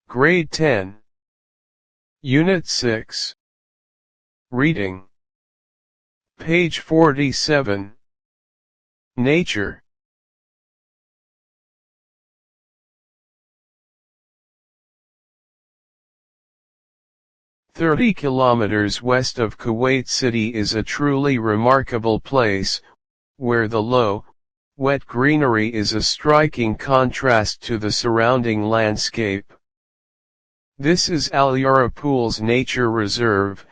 Grade 10. Unit 6. Reading. Page 47. Nature. "30 kilometers west of Kuwait City is a truly remarkable place, where the low, wet greenery is a striking contrast to the surrounding landscape. This is Al-Jahra Pools Nature Reserve,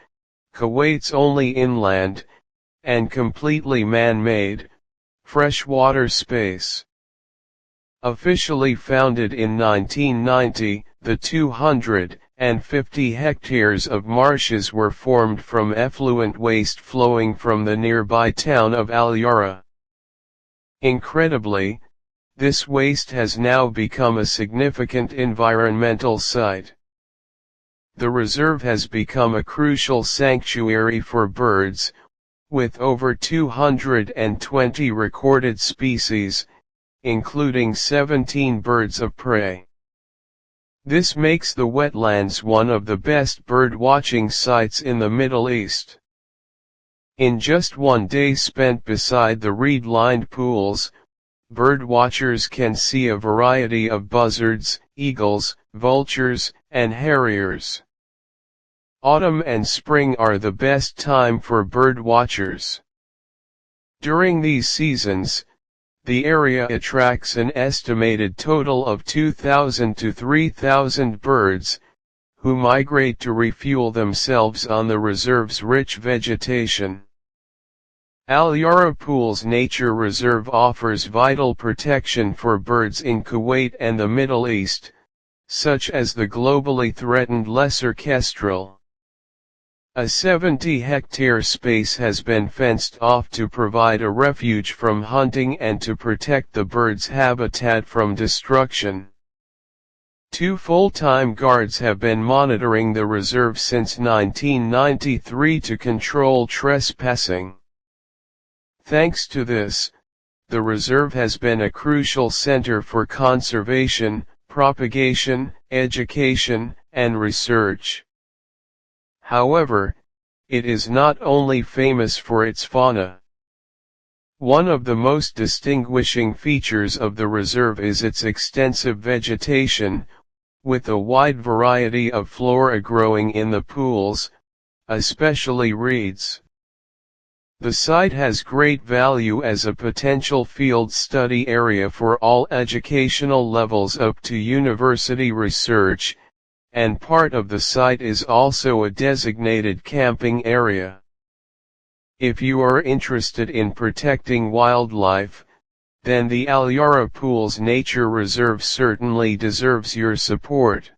Kuwait's only inland, and completely man-made, freshwater space. Officially founded in 1990, the 250 hectares of marshes were formed from effluent waste flowing from the nearby town of Al-Jahra. Incredibly, this waste has now become a significant environmental site. The reserve has become a crucial sanctuary for birds, with over 220 recorded species, including 17 birds of prey. This makes the wetlands one of the best bird-watching sites in the Middle East. In just one day spent beside the reed-lined pools, birdwatchers can see a variety of buzzards, eagles, vultures, and harriers. Autumn and spring are the best time for birdwatchers. During these seasons, the area attracts an estimated total of 2,000 to 3,000 birds, who migrate to refuel themselves on the reserve's rich vegetation. Al-Jahra Pools Nature Reserve offers vital protection for birds in Kuwait and the Middle East, such as the globally threatened lesser kestrel. A 70-hectare space has been fenced off to provide a refuge from hunting and to protect the birds' habitat from destruction. 2 full-time guards have been monitoring the reserve since 1993 to control trespassing. Thanks to this, the reserve has been a crucial center for conservation, propagation, education, and research. However, it is not only famous for its fauna. One of the most distinguishing features of the reserve is its extensive vegetation, with a wide variety of flora growing in the pools, especially reeds. The site has great value as a potential field study area for all educational levels up to university research, and part of the site is also a designated camping area. If you are interested in protecting wildlife, then the Al-Jahra Pools Nature Reserve certainly deserves your support.